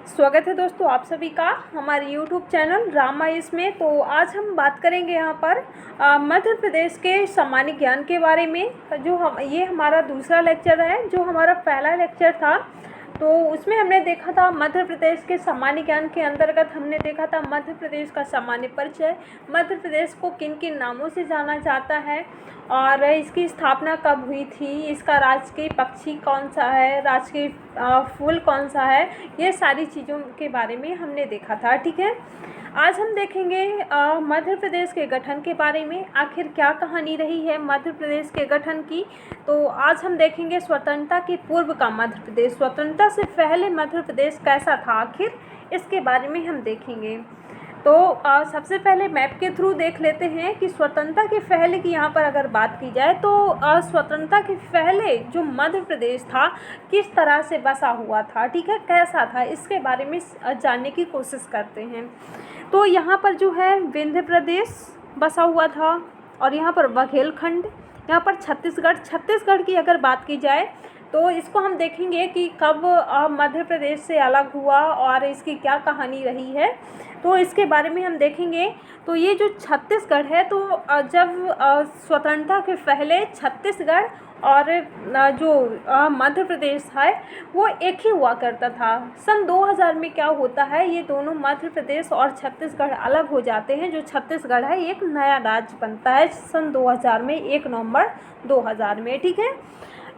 स्वागत है दोस्तों आप सभी का हमारे YouTube चैनल रामायस में। तो आज हम बात करेंगे यहाँ पर मध्य प्रदेश के सामान्य ज्ञान के बारे में। ये हमारा दूसरा लेक्चर है। जो हमारा पहला लेक्चर था तो उसमें हमने देखा था मध्य प्रदेश के सामान्य ज्ञान के अंतर्गत हमने देखा था मध्य प्रदेश का सामान्य परिचय, मध्य प्रदेश को किन किन नामों से जाना जाता है और इसकी स्थापना कब हुई थी, इसका राजकीय पक्षी कौन सा है, राजकीय फूल कौन सा है, ये सारी चीज़ों के बारे में हमने देखा था। ठीक है, आज हम देखेंगे मध्य प्रदेश के गठन के बारे में। आखिर क्या कहानी रही है मध्य प्रदेश के गठन की। तो आज हम देखेंगे स्वतंत्रता के पूर्व का मध्य प्रदेश, स्वतंत्रता से पहले मध्य प्रदेश कैसा था आखिर, इसके बारे में हम देखेंगे। तो सबसे पहले मैप के थ्रू देख लेते हैं कि स्वतंत्रता के पहले की यहाँ पर अगर बात की जाए तो स्वतंत्रता के पहले जो मध्य प्रदेश था किस तरह से बसा हुआ था, ठीक है, कैसा था, इसके बारे में जानने की कोशिश करते हैं। तो यहाँ पर जो है विंध्य प्रदेश बसा हुआ था और यहाँ पर बघेलखंड, यहाँ पर छत्तीसगढ़ की अगर बात की जाए तो इसको हम देखेंगे कि कब मध्य प्रदेश से अलग हुआ और इसकी क्या कहानी रही है, तो इसके बारे में हम देखेंगे। तो ये जो छत्तीसगढ़ है तो जब स्वतंत्रता के पहले छत्तीसगढ़ और जो मध्य प्रदेश है वो एक ही हुआ करता था। सन 2000 में क्या होता है, ये दोनों मध्य प्रदेश और छत्तीसगढ़ अलग हो जाते हैं। जो छत्तीसगढ़ है एक नया राज्य बनता है सन 2000 में, 1 नवंबर 2000 में। ठीक है,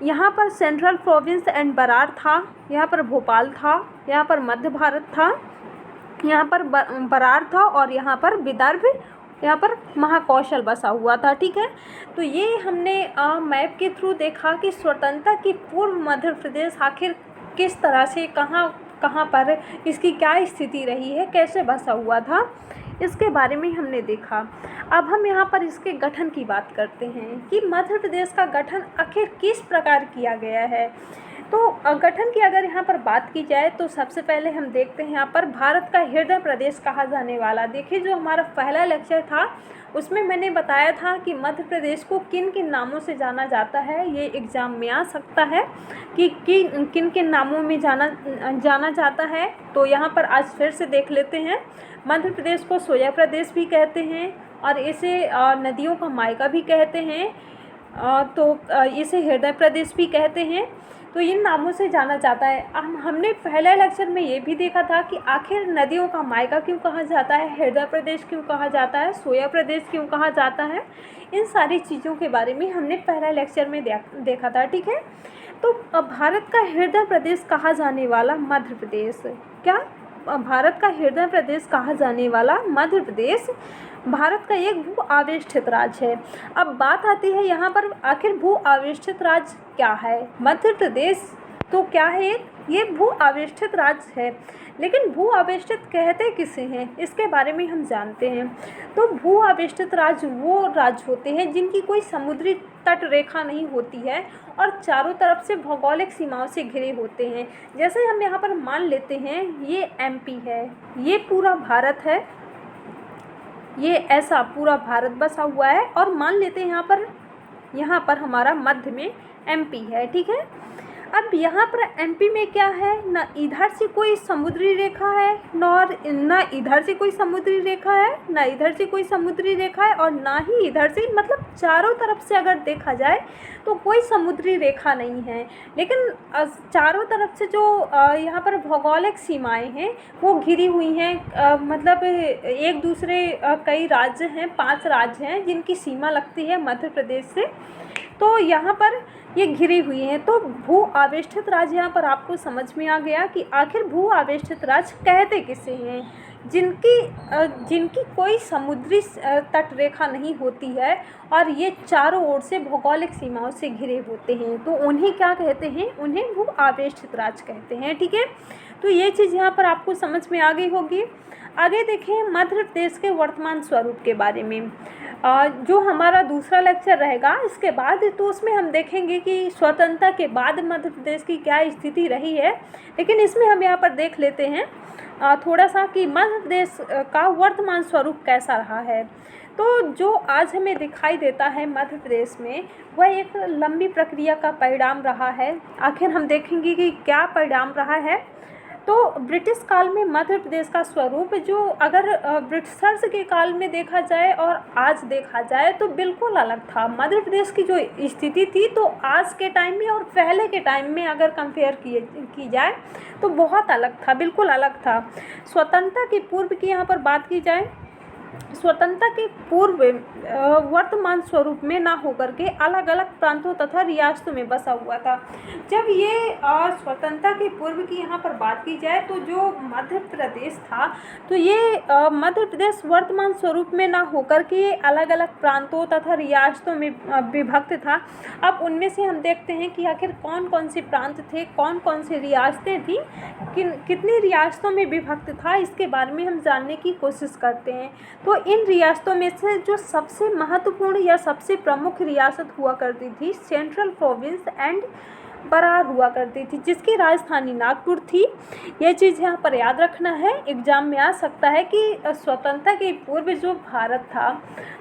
यहाँ पर सेंट्रल प्रोविंस एंड बरार था, यहाँ पर भोपाल था, यहाँ पर मध्य भारत था, यहाँ पर बरार था और यहाँ पर विदर्भ, यहाँ पर महाकौशल बसा हुआ था। ठीक है, तो ये हमने मैप के थ्रू देखा कि स्वतंत्रता की पूर्व मध्य प्रदेश आखिर किस तरह से कहाँ पर इसकी क्या स्थिति रही है, कैसे बसा हुआ था, इसके बारे में हमने देखा। अब हम यहाँ पर इसके गठन की बात करते हैं कि मध्य प्रदेश का गठन आखिर किस प्रकार किया गया है। तो गठन की अगर यहाँ पर बात की जाए तो सबसे पहले हम देखते हैं यहाँ पर भारत का हृदय प्रदेश कहा जाने वाला। देखिए, जो हमारा पहला लेक्चर था उसमें मैंने बताया था कि मध्य प्रदेश को किन किन नामों से जाना जाता है। ये एग्ज़ाम में आ सकता है कि किन किन नामों में जाना जाता है। तो यहाँ पर आज फिर से देख लेते हैं। मध्य प्रदेश को सोया प्रदेश भी कहते हैं और इसे नदियों का मायका भी कहते हैं, तो इसे हृदय प्रदेश भी कहते हैं। तो इन नामों से जाना जाता है। हमने पहले लेक्चर में ये भी देखा था कि आखिर नदियों का मायका क्यों कहा जाता है, हृदय प्रदेश क्यों कहा जाता है, सोया प्रदेश क्यों कहा जाता है। इन सारी चीज़ों के बारे में हमने पहले लेक्चर में देखा था। ठीक है, तो भारत का हृदय प्रदेश कहा जाने वाला मध्य प्रदेश, क्या भारत का हृदय प्रदेश कहा जाने वाला मध्य प्रदेश भारत का एक भू आवेष्टित राज्य है। अब बात आती है यहाँ पर आखिर भू आवेष्टित राज्य क्या है। मध्य प्रदेश तो क्या है, ये भू आवेष्टित राज्य है, लेकिन भू आवेष्टित कहते किसे हैं इसके बारे में हम जानते हैं। तो भू आवेष्टित राज्य वो राज्य होते हैं जिनकी कोई समुद्री तट रेखा नहीं होती है और चारों तरफ से भौगोलिक सीमाओं से घिरे होते हैं। जैसे हम यहाँ पर मान लेते हैं ये एमपी है, ये पूरा भारत है, ये ऐसा पूरा भारत बसा हुआ है और मान लेते हैं यहाँ पर हमारा मध्य में एमपी है। ठीक है, अब यहाँ पर एमपी में क्या है, ना इधर से कोई समुद्री रेखा है ना इधर से कोई समुद्री रेखा है, ना इधर से कोई समुद्री रेखा है और ना ही इधर से, मतलब चारों तरफ से अगर देखा जाए तो कोई समुद्री रेखा नहीं है। लेकिन चारों तरफ से जो यहाँ पर भौगोलिक सीमाएं हैं वो घिरी हुई हैं, मतलब एक दूसरे कई राज्य हैं, 5 राज्य हैं जिनकी सीमा लगती है मध्य प्रदेश से, तो यहाँ पर ये घिरी हुई हैं। तो भू आवेष्टित राज्य यहाँ पर आपको समझ में आ गया कि आखिर भू आवेष्टित राज्य कहते किसे हैं, जिनकी कोई समुद्री तट रेखा नहीं होती है और ये चारों ओर से भौगोलिक सीमाओं से घिरे होते हैं, तो उन्हें क्या कहते हैं, उन्हें भू आवेष्टित राज्य कहते हैं। ठीक है, तो ये चीज़ यहाँ पर आपको समझ में आ गई होगी। आगे देखें मध्य प्रदेश के वर्तमान स्वरूप के बारे में। जो हमारा दूसरा लेक्चर रहेगा इसके बाद, तो उसमें हम देखेंगे कि स्वतंत्रता के बाद मध्य प्रदेश की क्या स्थिति रही है। लेकिन इसमें हम यहाँ पर देख लेते हैं थोड़ा सा कि मध्य प्रदेश का वर्तमान स्वरूप कैसा रहा है। तो जो आज हमें दिखाई देता है मध्य प्रदेश में वह एक लंबी प्रक्रिया का परिणाम रहा है। आखिर हम देखेंगे कि क्या परिणाम रहा है। तो ब्रिटिश काल में मध्य प्रदेश का स्वरूप जो अगर ब्रिटिशर्स के काल में देखा जाए और आज देखा जाए तो बिल्कुल अलग था। मध्य प्रदेश की जो स्थिति थी तो आज के टाइम में और पहले के टाइम में अगर कंपेयर की जाए तो बहुत अलग था, बिल्कुल अलग था। स्वतंत्रता के पूर्व की यहाँ पर बात की जाए, स्वतंत्रता के पूर्व वर्तमान स्वरूप में ना होकर के अलग अलग प्रांतों तथा रियासतों में बसा हुआ था। जब ये स्वतंत्रता के पूर्व की यहाँ पर बात की जाए तो जो मध्य प्रदेश था तो ये मध्य प्रदेश वर्तमान स्वरूप में ना होकर के अलग अलग प्रांतों तथा रियासतों में विभक्त था। अब उनमें से हम देखते हैं कि आखिर कौन कौन से प्रांत थे, कौन कौन सी रियासतें थी, कितनी रियासतों में विभक्त था, इसके बारे में हम जानने की कोशिश करते हैं। तो इन रियासतों में से जो सबसे महत्वपूर्ण या सबसे प्रमुख रियासत हुआ करती थी सेंट्रल प्रोविंस एंड बरार हुआ करती थी, जिसकी राजधानी नागपुर थी। ये चीज़ यहाँ पर याद रखना है, एग्जाम में आ सकता है कि स्वतंत्रता के पूर्व जो भारत था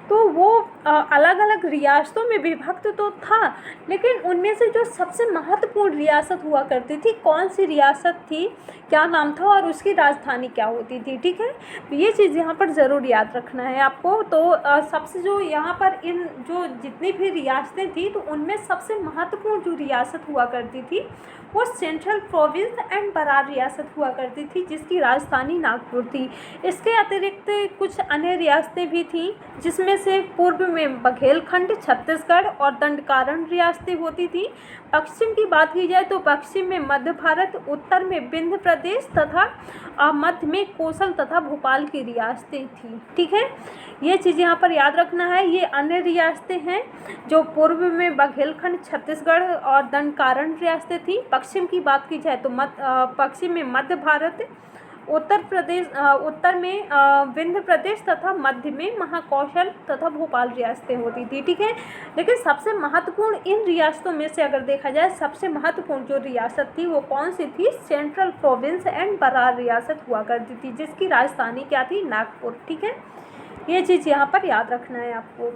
तो वो अलग अलग रियासतों में विभक्त तो था, लेकिन उनमें से जो सबसे महत्वपूर्ण रियासत हुआ करती थी कौन सी रियासत थी, क्या नाम था और उसकी राजधानी क्या होती थी। ठीक है, तो ये चीज़ यहाँ पर ज़रूर याद रखना है आपको। तो सबसे जो यहाँ पर इन जो जितनी भी रियासतें थी तो उनमें सबसे महत्वपूर्ण जो रियासत हुआ करती थी वो सेंट्रल प्रोविंस एंड बरार रियासत हुआ करती थी, जिसकी राजधानी नागपुर थी। इसके अतिरिक्त कुछ अन्य रियासतें भी थीं, जिसमें से पूर्व में बघेलखंड, छत्तीसगढ़ और दंडकारण्य रियासतें होती थी। पश्चिम की बात की जाए तो पश्चिम में मध्य भारत, उत्तर में विंध्य प्रदेश तथा मध्य में कोसल तथा भोपाल की रियासतें थी। ठीक है, ये चीज़ यहाँ पर याद रखना है। ये अन्य रियासतें हैं जो पूर्व में बघेलखंड, छत्तीसगढ़ और दंडकारण्य रियासतें थी। पश्चिम की बात की जाए तो पश्चिम में मध्य भारत, उत्तर में विंध्य प्रदेश तथा मध्य में महाकौशल तथा भोपाल रियासतें होती थी। ठीक है, लेकिन सबसे महत्वपूर्ण इन रियासतों में से अगर देखा जाए सबसे महत्वपूर्ण जो रियासत थी वो कौन सी थी, सेंट्रल प्रोविंस एंड बरार रियासत हुआ करती थी, जिसकी राजधानी क्या थी, नागपुर। ठीक है, ये चीज़ यहाँ पर याद रखना है आपको।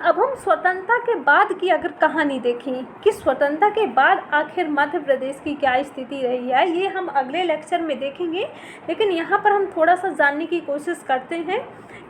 अब हम स्वतंत्रता के बाद की अगर कहानी देखें कि स्वतंत्रता के बाद आखिर मध्य प्रदेश की क्या स्थिति रही है, ये हम अगले लेक्चर में देखेंगे। लेकिन यहाँ पर हम थोड़ा सा जानने की कोशिश करते हैं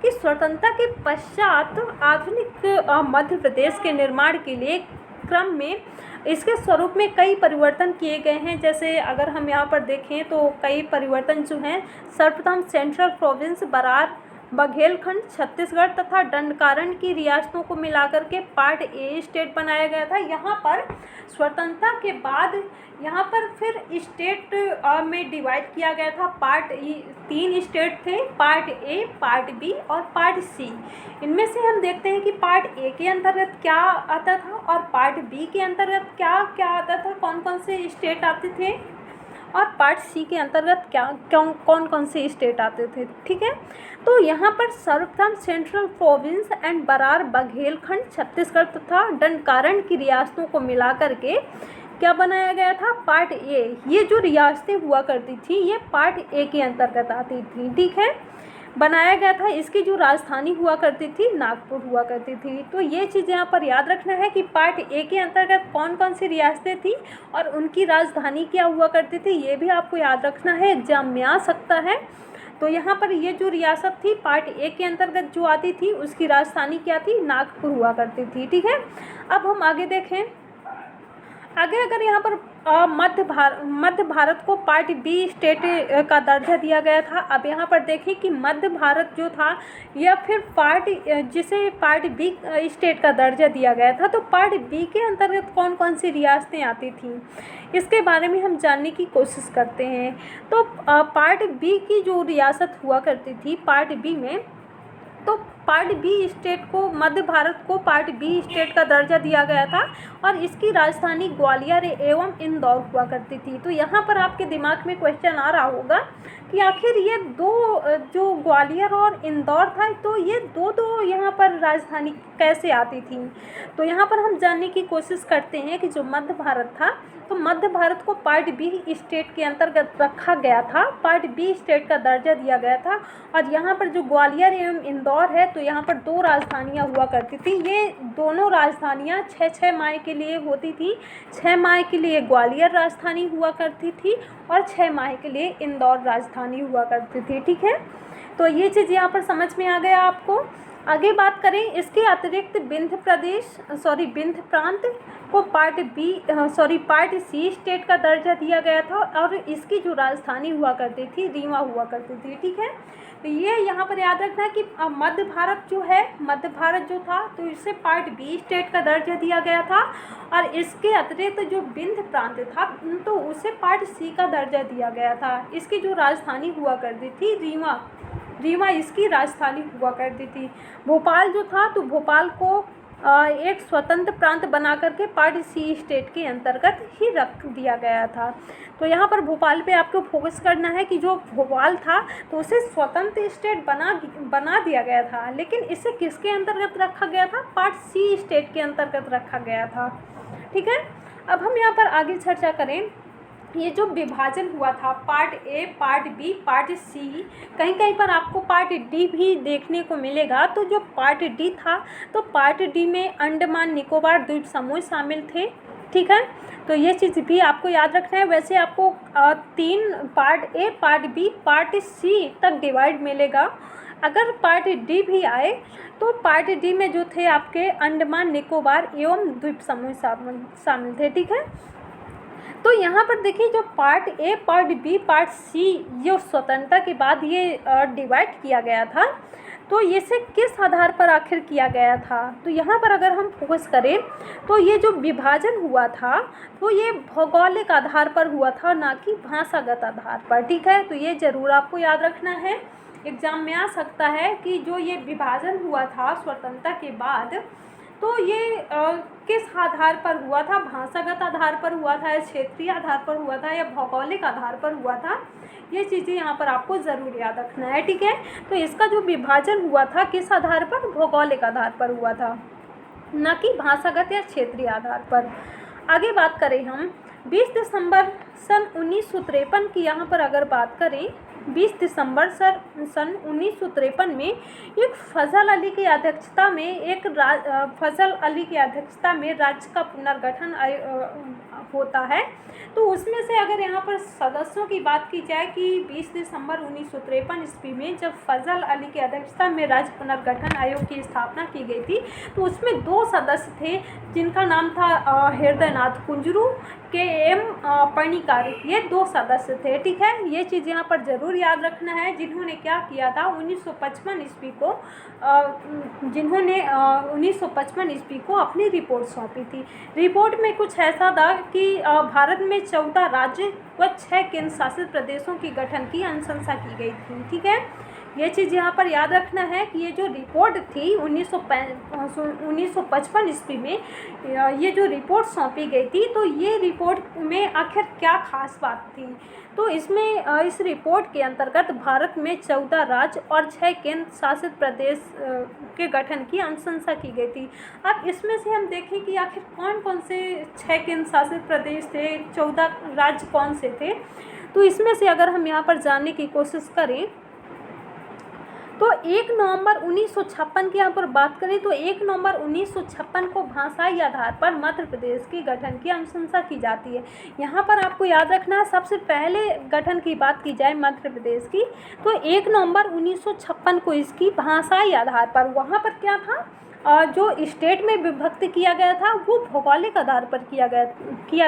कि स्वतंत्रता के पश्चात आधुनिक मध्य प्रदेश के निर्माण के लिए क्रम में इसके स्वरूप में कई परिवर्तन किए गए हैं। जैसे अगर हम यहाँ पर देखें तो कई परिवर्तन जो हैं, सर्वप्रथम सेंट्रल प्रोविंस, बरार, बघेलखंड, छत्तीसगढ़ तथा दंडकारण्य की रियासतों को मिलाकर के पार्ट ए स्टेट बनाया गया था। यहाँ पर स्वतंत्रता के बाद यहाँ पर फिर स्टेट में डिवाइड किया गया था। तीन स्टेट थे, पार्ट ए, पार्ट बी और पार्ट सी। इनमें से हम देखते हैं कि पार्ट ए के अंतर्गत क्या आता था और पार्ट बी के अंतर्गत क्या क्या आता था, कौन कौन से स्टेट आते थे, और पार्ट सी के अंतर्गत कौन कौन से स्टेट आते थे। ठीक है, तो यहाँ पर सर्वप्रथम central province and Berar, Baghelkhand, Chhattisgarh तथा दंडकारण्य की रियासतों को मिलाकर के क्या बनाया गया था, पार्ट ए। ये जो रियासतें हुआ करती थी ये पार्ट ए के अंतर्गत आती थी। ठीक है, बनाया गया था। इसकी जो राजधानी हुआ करती थी नागपुर हुआ करती थी। तो ये चीज़ यहाँ पर याद रखना है कि पार्ट ए के अंतर्गत कौन कौन सी रियासतें थी और उनकी राजधानी क्या हुआ करती थी, ये भी आपको याद रखना है, एग्जाम में आ सकता है। तो यहाँ पर ये जो रियासत थी पार्ट ए के अंतर्गत जो आती थी उसकी राजधानी क्या थी, नागपुर हुआ करती थी। ठीक है, अब हम आगे देखें। आगे अगर यहाँ पर मध्य भारत को पार्ट बी स्टेट का दर्जा दिया गया था। अब यहाँ पर देखें कि मध्य भारत जो था या फिर जिसे पार्ट बी स्टेट का दर्जा दिया गया था, तो पार्ट बी के अंतर्गत कौन कौन सी रियासतें आती थीं, इसके बारे में हम जानने की कोशिश करते हैं। तो पार्ट बी की जो रियासत हुआ करती थी पार्ट बी में, तो पार्ट बी स्टेट को, मध्य भारत को पार्ट बी स्टेट का दर्जा दिया गया था और इसकी राजधानी ग्वालियर एवं इंदौर हुआ करती थी। तो यहाँ पर आपके दिमाग में क्वेश्चन आ रहा होगा कि आखिर ये दो जो ग्वालियर और इंदौर था, तो ये दो यहाँ पर राजधानी कैसे आती थी। तो यहाँ पर हम जानने की कोशिश करते हैं कि जो मध्य भारत था तो मध्य भारत को पार्ट बी स्टेट के अंतर्गत रखा गया था, पार्ट बी स्टेट का दर्जा दिया गया था। और यहाँ पर जो ग्वालियर एवं इंदौर है, तो यहाँ पर 2 राजधानियाँ हुआ करती थी। ये दोनों राजधानियाँ 6-6 माह के लिए होती थी। 6 माह के लिए ग्वालियर राजधानी हुआ करती थी और 6 माह के लिए इंदौर राजधानी हुआ करती थी। ठीक है, तो ये चीज़ यहाँ पर समझ में आ गया आपको। आगे बात करें, इसके अतिरिक्त विंध्य प्रांत को पार्ट सी स्टेट का दर्जा दिया गया था और इसकी जो राजधानी हुआ करती थी रीवा हुआ करती थी। ठीक है, तो ये यहाँ पर याद रखना है कि मध्य भारत जो था तो इसे पार्ट बी स्टेट का दर्जा दिया गया था और इसके अतिरिक्त जो विंध्य प्रांत था तो उसे पार्ट सी का दर्जा दिया गया था। इसकी जो राजधानी हुआ करती थी रीवा इसकी राजधानी हुआ करती थी। भोपाल जो था तो भोपाल को एक स्वतंत्र प्रांत बना करके पार्ट सी स्टेट के अंतर्गत ही रख दिया गया था। तो यहाँ पर भोपाल पे आपको फोकस करना है कि जो भोपाल था तो उसे स्वतंत्र स्टेट बना दिया गया था, लेकिन इसे किसके अंतर्गत रखा गया था? पार्ट सी स्टेट के अंतर्गत रखा गया था। ठीक है, अब हम यहाँ पर आगे चर्चा करें। ये जो विभाजन हुआ था part A, part B, part C, कहीं कहीं पर आपको पार्ट डी भी देखने को मिलेगा। तो जो पार्ट डी था तो पार्ट डी में अंडमान निकोबार द्वीप समूह शामिल थे। ठीक है, तो ये चीज़ भी आपको याद रखना है। वैसे आपको 3 part A, part B, part C तक डिवाइड मिलेगा। अगर पार्ट डी भी आए तो पार्ट डी में जो थे आपके अंडमान निकोबार एवं द्वीप समूह शामिल थे। ठीक है, तो यहाँ पर देखिए जो part A, part B, part C ये स्वतंत्रता के बाद ये डिवाइड किया गया था, तो ये से किस आधार पर आखिर किया गया था? तो यहाँ पर अगर हम फोकस करें तो ये जो विभाजन हुआ था तो ये भौगोलिक आधार पर हुआ था, ना कि भाषागत आधार पर। ठीक है, तो ये ज़रूर आपको याद रखना है, एग्जाम में आ सकता है कि जो ये विभाजन हुआ था स्वतंत्रता के बाद तो ये किस आधार पर हुआ था? भाषागत आधार पर हुआ था या क्षेत्रीय आधार पर हुआ था या भौगोलिक आधार पर हुआ था? ये चीज़ें यहाँ पर आपको ज़रूर याद रखना है। ठीक है, तो इसका जो विभाजन हुआ था किस आधार पर? भौगोलिक आधार पर हुआ था, न कि भाषागत या क्षेत्रीय आधार पर। आगे बात करें हम 20 दिसंबर सन 1953 की, यहाँ पर अगर बात करें 20 दिसंबर सन 1953 में एक फजल अली की अध्यक्षता में राज्य का पुनर्गठन होता है। तो उसमें से अगर यहाँ पर सदस्यों की बात की जाए कि 20 दिसंबर 1953 ईस्वी में जब फजल अली की अध्यक्षता में राज्य पुनर्गठन आयोग की स्थापना की गई थी तो उसमें 2 सदस्य थे जिनका नाम था हृदयनाथ कुंजरू के एम पर्णिकार, ये 2 सदस्य थे। ठीक है, ये चीज़ यहाँ पर ज़रूर याद रखना है, जिन्होंने क्या किया था 1955 ईस्वी को अपनी रिपोर्ट सौंपी थी। रिपोर्ट में कुछ ऐसा था कि भारत में 14 राज्य व 6 केंद्र शासित प्रदेशों की गठन की अनुशंसा की गई थी। ठीक है, ये चीज़ यहाँ पर याद रखना है कि ये जो रिपोर्ट थी 1955 ईस्वी में ये जो रिपोर्ट सौंपी गई थी तो ये रिपोर्ट में आखिर क्या खास बात थी? तो इसमें इस रिपोर्ट के अंतर्गत भारत में 14 राज्य और 6 केंद्र शासित प्रदेश के गठन की अनुशंसा की गई थी। अब इसमें से हम देखें कि आखिर कौन कौन से 6 केंद्र शासित प्रदेश थे, 14 राज्य कौन से थे। तो इसमें से अगर हम यहाँ पर जानने की कोशिश करें तो 1 नवंबर 1956 की यहाँ पर बात करें तो 1 नवंबर 1956 को भाषाई आधार पर मध्य प्रदेश के गठन की अनुशंसा की जाती है। यहाँ पर आपको याद रखना है, सबसे पहले गठन की बात की जाए मध्य प्रदेश की तो 1 नवंबर 1956 को इसकी भाषाई आधार पर, वहाँ पर क्या था जो स्टेट में विभक्त किया गया था वो भौगोलिक आधार पर किया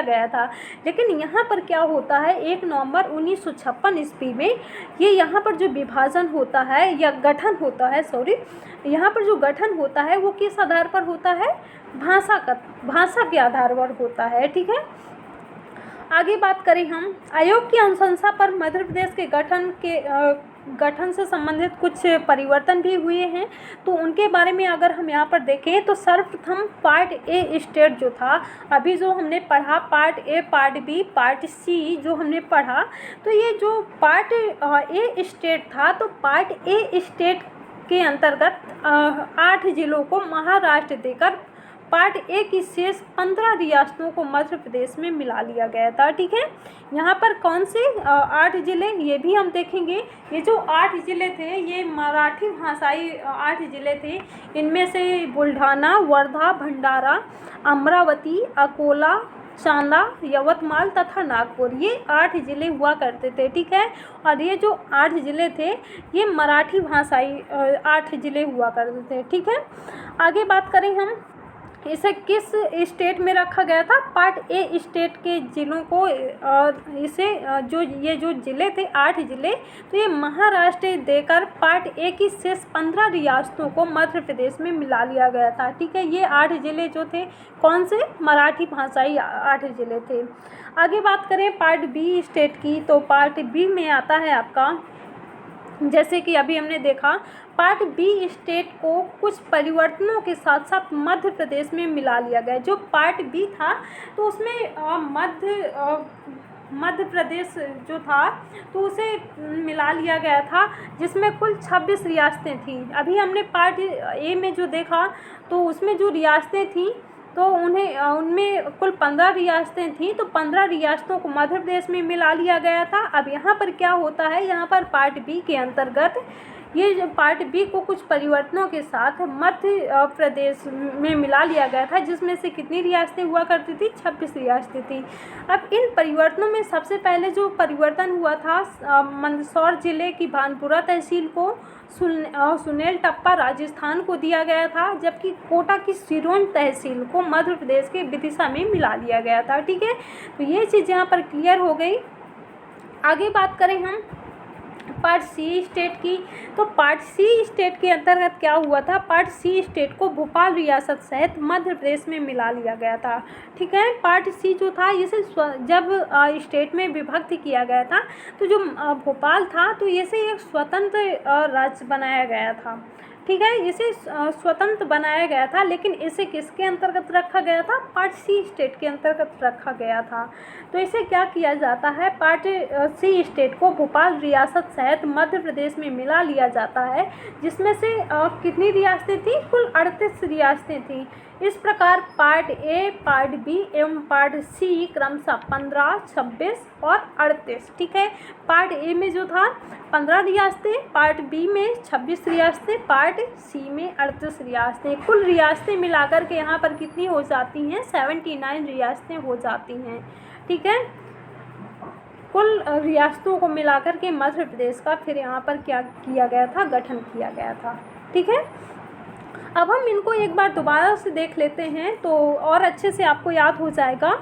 गया था। लेकिन यहाँ पर क्या होता है 1 नवंबर 1956 ईस्वी में ये यहाँ पर जो विभाजन होता है या गठन होता है, यहाँ पर जो गठन होता है वो किस आधार पर होता है? भाषा के आधार पर होता है। ठीक है, आगे बात करें हम आयोग की अनुशंसा पर मध्य प्रदेश के गठन से संबंधित कुछ परिवर्तन भी हुए हैं, तो उनके बारे में अगर हम यहाँ पर देखें तो सर्वप्रथम पार्ट ए स्टेट जो था, अभी जो हमने पढ़ा part A, part B, part C जो हमने पढ़ा, तो ये जो पार्ट ए स्टेट था तो पार्ट ए स्टेट के अंतर्गत 8 जिलों को महाराष्ट्र देकर पार्ट ए की शेष 15 रियासतों को मध्य प्रदेश में मिला लिया गया था। ठीक है, यहाँ पर कौन से 8 ज़िले, ये भी हम देखेंगे। ये जो 8 ज़िले थे ये मराठी भाषाई 8 ज़िले थे। इनमें से बुल्ढाना, वर्धा, भंडारा, अमरावती, अकोला, चांदा, यवतमाल तथा नागपुर, ये 8 ज़िले हुआ करते थे। ठीक है, और ये जो 8 ज़िले थे ये मराठी भाषाई 8 ज़िले हुआ करते थे। ठीक है, आगे बात करें हम, इसे किस स्टेट में रखा गया था? पार्ट ए स्टेट के ज़िलों को इसे ये जो ज़िले थे 8 ज़िले, तो ये महाराष्ट्र देकर पार्ट ए की शेष 15 रियासतों को मध्य प्रदेश में मिला लिया गया था। ठीक है, ये 8 ज़िले जो थे कौन से? मराठी भाषाई 8 ज़िले थे। आगे बात करें पार्ट बी स्टेट की, तो पार्ट बी में आता है आपका, जैसे कि अभी हमने देखा पार्ट बी स्टेट को कुछ परिवर्तनों के साथ साथ मध्य प्रदेश में मिला लिया गया। जो पार्ट बी था तो उसमें मध्य प्रदेश जो था तो उसे मिला लिया गया था, जिसमें कुल 26 रियासतें थीं। अभी हमने पार्ट ए में जो देखा तो उसमें जो रियासतें थीं तो उनमें कुल 15 रियासतें थीं, तो 15 रियासतों को मध्य प्रदेश में मिला लिया गया था। अब यहाँ पर क्या होता है, यहाँ पर पार्ट बी के अंतर्गत ये जो पार्ट बी को कुछ परिवर्तनों के साथ मध्य प्रदेश में मिला लिया गया था, जिसमें से कितनी रियासतें हुआ करती थी? 26 रियासतें थी। अब इन परिवर्तनों में सबसे पहले जो परिवर्तन हुआ था, मंदसौर जिले की भानपुरा तहसील को सुनेल टप्पा राजस्थान को दिया गया था, जबकि कोटा की सिरोंज तहसील को मध्य प्रदेश के विदिशा में मिला लिया गया था। ठीक है, तो ये चीज़ यहाँ पर क्लियर हो गई। आगे बात करें हम पार्ट सी स्टेट की, तो पार्ट सी स्टेट के अंतर्गत क्या हुआ था? पार्ट सी स्टेट को भोपाल रियासत सहित मध्य प्रदेश में मिला लिया गया था। ठीक है, पार्ट सी जो था इसे जब स्टेट में विभक्त किया गया था तो जो भोपाल था तो इसे एक स्वतंत्र राज्य बनाया गया था। ठीक है, इसे स्वतंत्र बनाया गया था, लेकिन इसे किसके अंतर्गत रखा गया था? पार्ट सी स्टेट के अंतर्गत रखा गया था। तो इसे क्या किया जाता है? पार्ट सी स्टेट को भोपाल रियासत सहित मध्य प्रदेश में मिला लिया जाता है, जिसमें से कितनी रियासतें थीं? कुल 38 रियासतें थीं। इस प्रकार पार्ट ए, पार्ट बी एवं पार्ट सी क्रमशः 15, 26 और 38। ठीक है, पार्ट ए में जो था 15 रियासतें, पार्ट बी में 26 रियासतें, पार्ट सी में 38 रियासतें। कुल रियासतें मिलाकर के यहाँ पर कितनी हो जाती हैं? 79 रियासतें हो जाती हैं। ठीक है, कुल रियासतों को मिलाकर के मध्य प्रदेश का फिर यहाँ पर क्या किया गया था? गठन किया गया था। ठीक है, अब हम इनको एक बार दोबारा से देख लेते हैं तो और अच्छे से आपको याद हो जाएगा।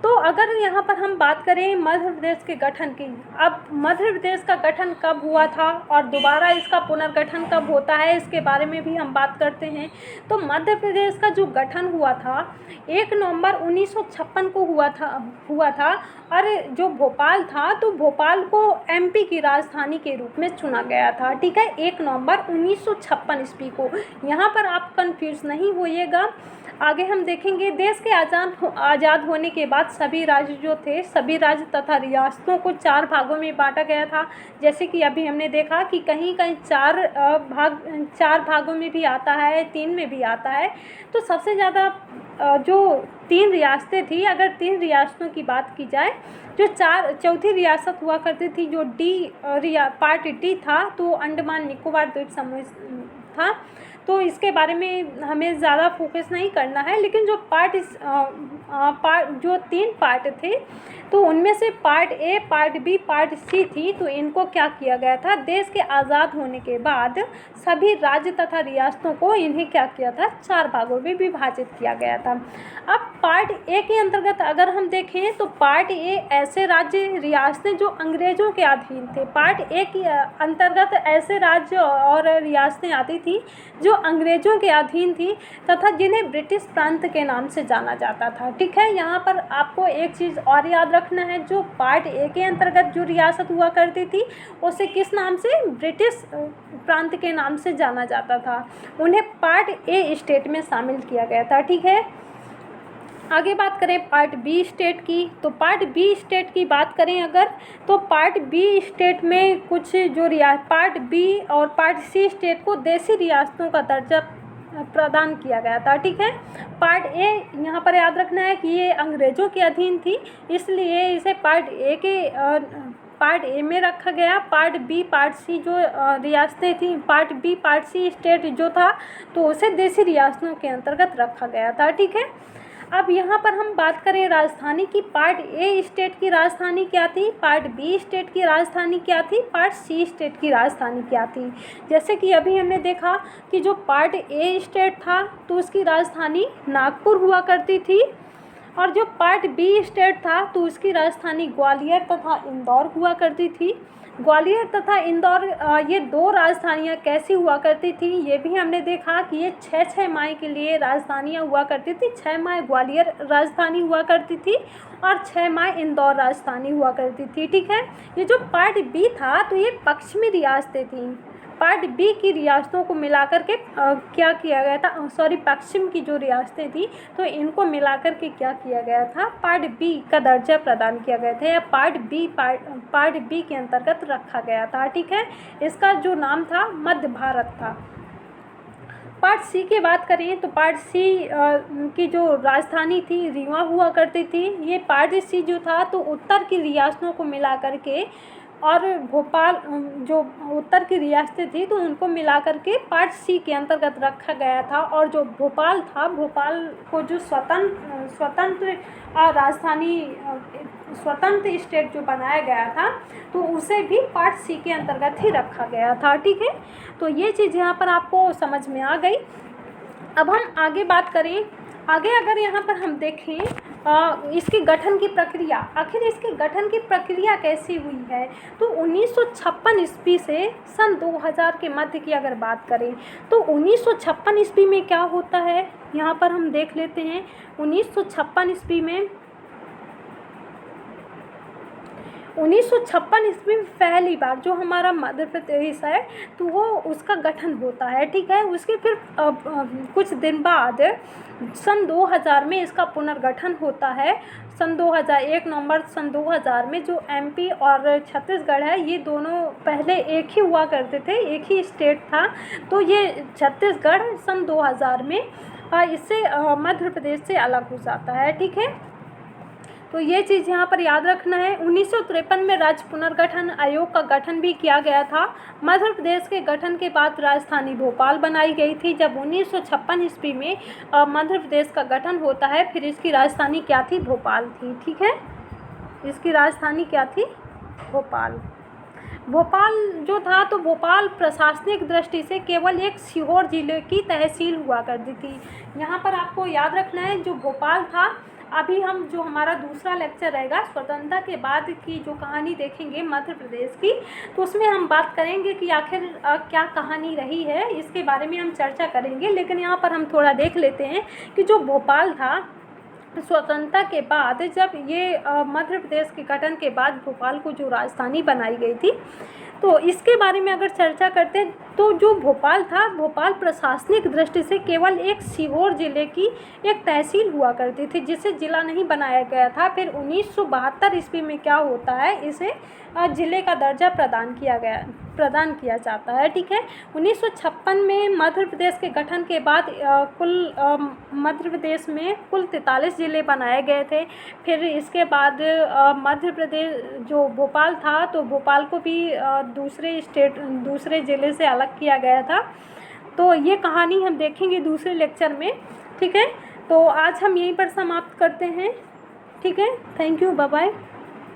तो अगर यहाँ पर हम बात करें मध्य प्रदेश के गठन की, अब मध्य प्रदेश का गठन कब हुआ था और दोबारा इसका पुनर्गठन कब होता है, इसके बारे में भी हम बात करते हैं। तो मध्य प्रदेश का जो गठन हुआ था 1 नवंबर 1956 को हुआ था और जो भोपाल था तो भोपाल को एमपी की राजधानी के रूप में चुना गया था। ठीक है, 1 नवंबर 1956 ईस्वी को। यहाँ पर आप कंफ्यूज नहीं होइएगा, आगे हम देखेंगे। देश के आज़ाद होने के बाद सभी राज्य जो थे, सभी राज्य तथा रियासतों को 4 भागों में बांटा गया था। जैसे कि अभी हमने देखा कि कहीं कहीं 4 भागों में भी आता है, 3 में भी आता है। तो सबसे ज़्यादा जो 3 रियासतें थी, अगर 3 रियासतों की बात की जाए, जो चौथी रियासत हुआ करती थी जो पार्ट डी था, तो अंडमान निकोबार द्वीप समूह था। तो इसके बारे में हमें ज़्यादा फोकस नहीं करना है, लेकिन जो जो 3 पार्ट थे तो उनमें से part A, part B, part C थी। तो इनको क्या किया गया था? देश के आज़ाद होने के बाद सभी राज्य तथा रियासतों को इन्हें क्या किया था? 4 भागों में विभाजित किया गया था। अब पार्ट ए के अंतर्गत अगर हम देखें तो पार्ट ए ऐसे राज्य रियासतें जो अंग्रेज़ों के अधीन थे। पार्ट ए के अंतर्गत ऐसे राज्य और रियासतें आती थी जो अंग्रेज़ों के अधीन थी तथा जिन्हें ब्रिटिश प्रांत के नाम से जाना जाता था। ठीक है, यहाँ पर आपको एक चीज़ और याद रखना है, जो पार्ट ए के अंतर्गत जो रियासत हुआ करती थी उसे किस नाम से? ब्रिटिश प्रांत के नाम से जाना जाता था। उन्हें पार्ट ए स्टेट में शामिल किया गया था। ठीक है, आगे बात करें पार्ट बी स्टेट की, तो पार्ट बी स्टेट की बात करें अगर, तो पार्ट बी स्टेट में कुछ जो पार्ट बी और पार्ट सी स्टेट को देसी रियासतों का दर्जा प्रदान किया गया था। ठीक है, पार्ट ए यहाँ पर याद रखना है कि ये अंग्रेज़ों के अधीन थी, इसलिए इसे पार्ट ए में रखा गया। पार्ट बी पार्ट सी जो रियासतें थी, part B part C state जो था, तो उसे देसी रियासतों के अंतर्गत रखा गया था। ठीक है, अब यहाँ पर हम बात करें राजधानी की। पार्ट ए स्टेट की राजधानी क्या थी, पार्ट बी स्टेट की राजधानी क्या थी, पार्ट सी स्टेट की राजधानी क्या थी। जैसे कि अभी हमने देखा कि जो पार्ट ए स्टेट था तो उसकी राजधानी नागपुर हुआ करती थी, और जो पार्ट बी स्टेट था तो उसकी राजधानी ग्वालियर तथा इंदौर हुआ करती थी। ग्वालियर तथा इंदौर ये दो राजधानियाँ कैसी हुआ करती थी, ये भी हमने देखा कि ये 6 माह के लिए राजधानियाँ हुआ करती थी। 6 माह ग्वालियर राजधानी हुआ करती थी और 6 माह इंदौर राजधानी हुआ करती थी। ठीक है, ये जो पार्ट बी था तो ये पश्चिमी रियासतें थीं। पार्ट बी की रियासतों को मिलाकर के क्या किया गया था, पश्चिम की जो रियासतें थी तो इनको मिलाकर के क्या किया गया था, पार्ट बी का दर्जा प्रदान किया गया था, या पार्ट बी के अंतर्गत रखा गया था। ठीक है, इसका जो नाम था मध्य भारत था। पार्ट सी की बात करें तो पार्ट सी की जो राजधानी थी रीवा हुआ करती थी। ये पार्ट सी जो था तो उत्तर की रियासतों को मिला करके, और भोपाल जो उत्तर की रियासतें थी तो उनको मिलाकर के पार्ट सी के अंतर्गत रखा गया था। और जो भोपाल था, भोपाल को जो स्वतंत्र राजधानी, स्वतंत्र स्टेट जो बनाया गया था तो उसे भी पार्ट सी के अंतर्गत ही रखा गया था। ठीक है, तो ये चीज़ यहाँ पर आपको समझ में आ गई। अब हम आगे बात करें, आगे अगर यहाँ पर हम देखें इसके गठन की प्रक्रिया, आखिर इसके गठन की प्रक्रिया कैसी हुई है, तो 1956 ईस्वी से सन 2000 के मध्य की अगर बात करें तो 1956 ईस्वी में क्या होता है, यहाँ पर हम देख लेते हैं। 1956 ईस्वी में 1956 ईस्वी में पहली बार जो हमारा मध्य प्रदेश है तो वो उसका गठन होता है। ठीक है, उसके फिर कुछ दिन बाद सन 2000 में इसका पुनर्गठन होता है। सन 2001 नवंबर सन 2000 में जो एमपी और छत्तीसगढ़ है ये दोनों पहले एक ही हुआ करते थे, एक ही स्टेट था। तो ये छत्तीसगढ़ सन 2000 में इससे मध्य प्रदेश से अलग हो जाता है। ठीक है, तो ये चीज़ यहाँ पर याद रखना है। 1953 में राज्य पुनर्गठन आयोग का गठन भी किया गया था। मध्य प्रदेश के गठन के बाद राजधानी भोपाल बनाई गई थी। जब 1956 ईस्वी में मध्य प्रदेश का गठन होता है, फिर इसकी राजधानी क्या थी, भोपाल थी। ठीक है, इसकी राजधानी क्या थी, भोपाल। भोपाल जो था तो भोपाल प्रशासनिक दृष्टि से केवल एक सीहोर जिले की तहसील हुआ करती थी। यहाँ पर आपको याद रखना है जो भोपाल था, अभी हम जो हमारा दूसरा लेक्चर रहेगा स्वतंत्रता के बाद की जो कहानी देखेंगे मध्य प्रदेश की, तो उसमें हम बात करेंगे कि आखिर क्या कहानी रही है, इसके बारे में हम चर्चा करेंगे। लेकिन यहाँ पर हम थोड़ा देख लेते हैं कि जो भोपाल था स्वतंत्रता के बाद, जब ये मध्य प्रदेश के गठन के बाद भोपाल को जो राजधानी बनाई गई थी, तो इसके बारे में अगर चर्चा करते हैं तो जो भोपाल था, भोपाल प्रशासनिक दृष्टि से केवल एक सीहोर जिले की एक तहसील हुआ करती थी, जिसे ज़िला नहीं बनाया गया था। फिर 1972 ईस्वी में क्या होता है, इसे ज़िले का दर्जा प्रदान किया जाता है। ठीक है, 1956 में मध्य प्रदेश के गठन के बाद मध्य प्रदेश में कुल 43 ज़िले बनाए गए थे। फिर इसके बाद मध्य प्रदेश जो भोपाल था तो भोपाल को भी दूसरे ज़िले से अलग किया गया था। तो ये कहानी हम देखेंगे दूसरे लेक्चर में। ठीक है, तो आज हम यहीं पर समाप्त करते हैं। ठीक है, थैंक यू, बाय बाय।